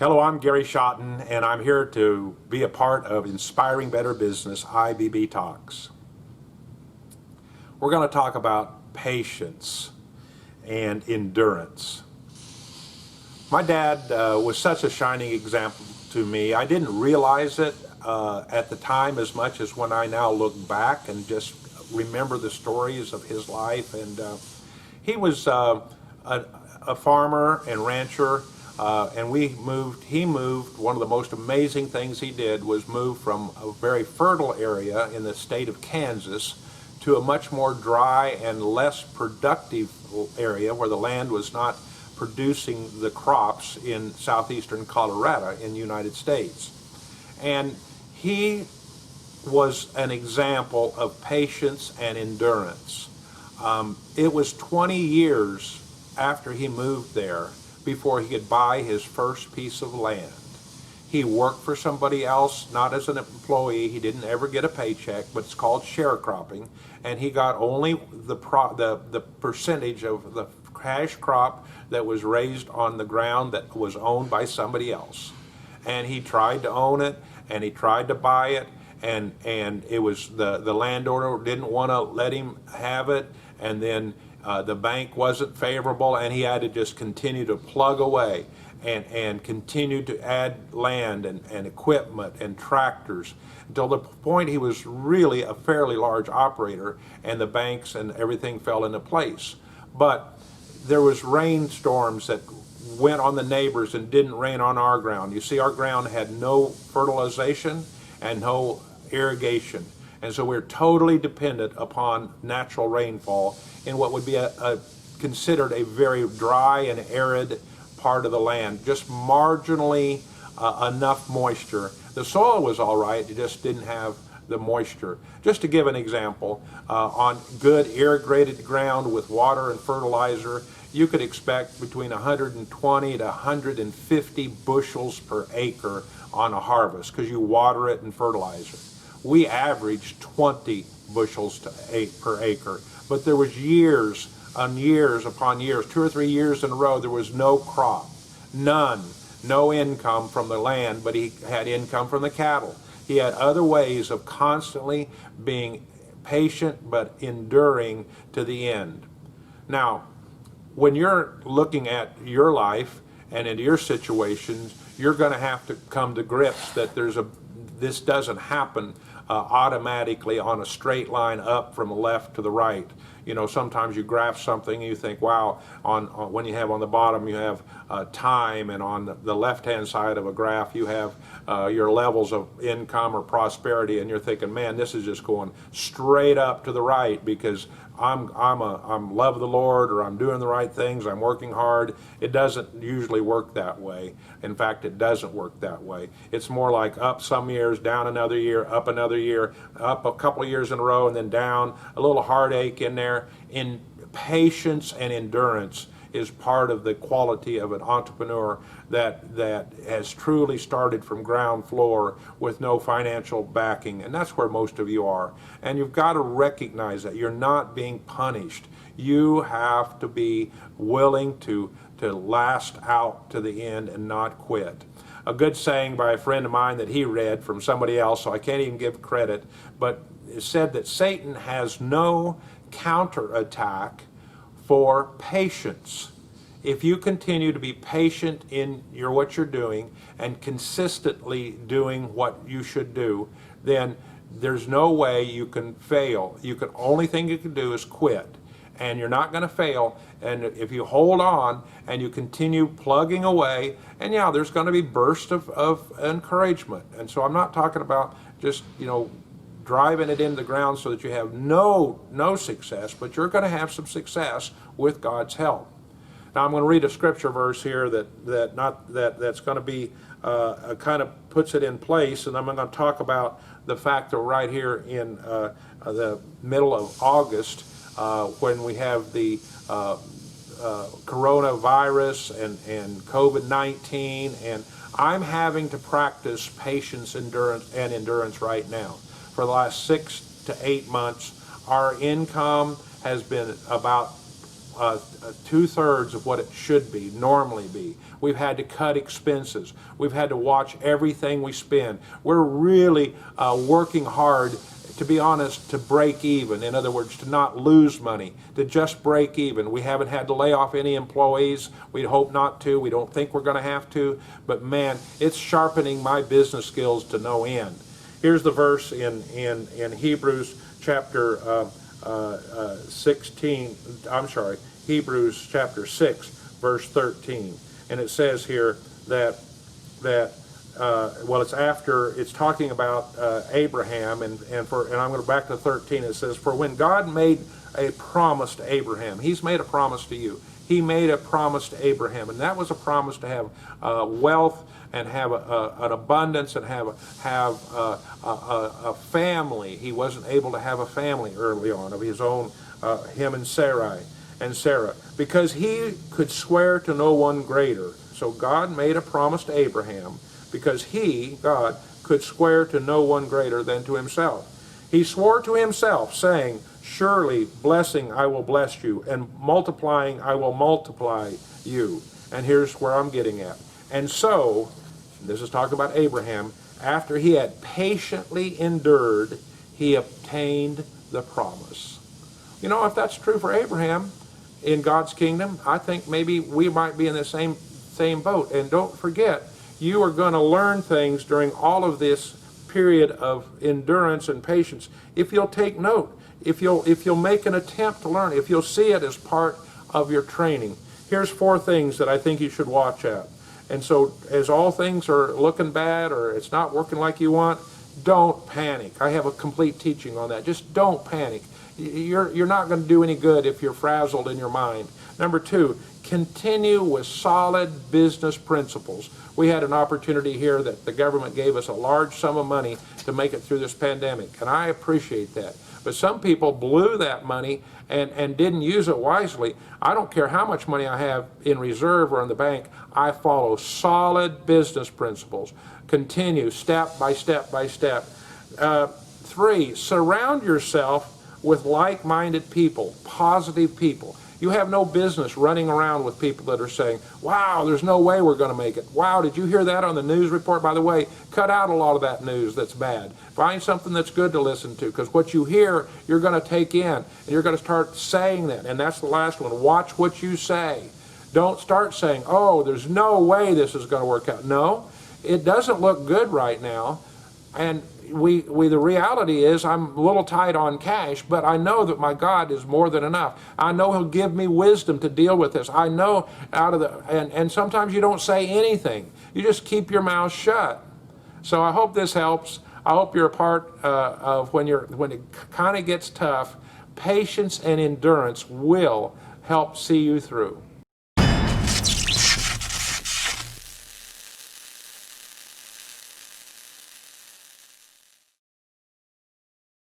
Hello, I'm Gary Shotton, and I'm here to be a part of Inspiring Better Business IBB Talks. We're going to talk about patience and endurance. My dad was such a shining example to me. I didn't realize it at the time as much as when I now look back and just remember the stories of his life. And he was a farmer and rancher. And he moved, one of the most amazing things he did was move from a very fertile area in the state of Kansas to a much more dry and less productive area where the land was not producing the crops in southeastern Colorado in the United States. And he was an example of patience and endurance. It was 20 years after he moved there before he could buy his first piece of land. He worked for somebody else, not as an employee. He didn't ever get a paycheck, but it's called sharecropping, and he got only the percentage of the cash crop that was raised on the ground that was owned by somebody else. And he tried to own it, and he tried to buy it, and it was the landowner didn't want to let him have it, and then the bank wasn't favorable, and he had to just continue to plug away and continue to add land and equipment and tractors until the point he was really a fairly large operator, and the banks and everything fell into place. But there was rainstorms that went on the neighbors and didn't rain on our ground. You see, our ground had no fertilization and no irrigation. And so we're totally dependent upon natural rainfall in what would be considered a very dry and arid part of the land, just marginally enough moisture. The soil was all right, it just didn't have the moisture. Just to give an example, on good irrigated ground with water and fertilizer, you could expect between 120 to 150 bushels per acre on a harvest because you water it and fertilize it. We averaged 20 bushels per acre, but there was years on years upon years, 2 or 3 years in a row, there was no crop, none, no income from the land, but he had income from the cattle. He had other ways of constantly being patient but enduring to the end. Now, when you're looking at your life and into your situations, you're going to have to come to grips that this doesn't happen automatically on a straight line up from the left to the right. You know, sometimes you graph something and you think, wow, when you have on the bottom you have time, and on the left-hand side of a graph you have your levels of income or prosperity, and you're thinking, man, this is just going straight up to the right because I'm love the Lord, or I'm doing the right things, I'm working hard. It doesn't usually work that way. In fact, it doesn't work that way. It's more like up some years, down another year, up another year, up a couple of years in a row, and then down, a little heartache in there. In patience and endurance is part of the quality of an entrepreneur that has truly started from ground floor with no financial backing, and that's where most of you are. And you've got to recognize that you're not being punished. You have to be willing to last out to the end and not quit. A good saying by a friend of mine that he read from somebody else, so I can't even give credit, but it said that Satan has no counterattack for patience. If you continue to be patient in what you're doing and consistently doing what you should do, then there's no way you can fail. Only thing you can do is quit, and you're not going to fail. And if you hold on and you continue plugging away, and yeah, there's going to be bursts of encouragement. And so I'm not talking about just, driving it into the ground so that you have no success, but you're going to have some success with God's help. Now I'm going to read a scripture verse here that's going to be kind of puts it in place, and I'm going to talk about the fact that right here in the middle of August, when we have the coronavirus and COVID-19, and I'm having to practice patience, endurance right now. For the last 6 to 8 months, our income has been about 2/3 of what it should be, normally be. We've had to cut expenses. We've had to watch everything we spend. We're really working hard, to be honest, to break even. In other words, to not lose money, to just break even. We haven't had to lay off any employees. We hope not to. We don't think we're going to have to. But man, it's sharpening my business skills to no end. Here's the verse in Hebrews chapter Hebrews chapter 6, verse 13. And it says here that it's talking about Abraham, and I'm going to go back to 13. It says, for when God made a promise to Abraham, he's made a promise to you. He made a promise to Abraham, and that was a promise to have wealth and have an abundance and have a family. He wasn't able to have a family early on of his own, him and Sarah, because he could swear to no one greater. So God made a promise to Abraham because he, God, could swear to no one greater than to himself. He swore to himself, saying, surely blessing I will bless you, and multiplying I will multiply you. And here's where I'm getting at. And so, this is talking about Abraham, after he had patiently endured, he obtained the promise. You know, if that's true for Abraham in God's kingdom, I think maybe we might be in the same boat. And don't forget, you are going to learn things during all of this period of endurance and patience if you'll take note, if you'll make an attempt to learn, if you'll see it as part of your training. Here's 4 things that I think you should watch at. And so as all things are looking bad or it's not working like you want, don't panic. I have a complete teaching on that. Just don't panic. You're not going to do any good if you're frazzled in your mind. Number 2, continue with solid business principles. We had an opportunity here that the government gave us a large sum of money to make it through this pandemic, and I appreciate that. But some people blew that money and didn't use it wisely. I don't care how much money I have in reserve or in the bank, I follow solid business principles. Continue step by step by step. 3, surround yourself with like-minded people, positive people. You have no business running around with people that are saying, wow, there's no way we're going to make it. Wow, did you hear that on the news report? By the way, cut out a lot of that news that's bad. Find something that's good to listen to, because what you hear, you're going to take in, and you're going to start saying that. And that's the last one. Watch what you say. Don't start saying, oh, there's no way this is going to work out. No, it doesn't look good right now. And the reality is I'm a little tight on cash, but I know that my God is more than enough. I know He'll give me wisdom to deal with this. I know and sometimes you don't say anything. You just keep your mouth shut. So I hope this helps. I hope you're a part of when it kind of gets tough, patience and endurance will help see you through.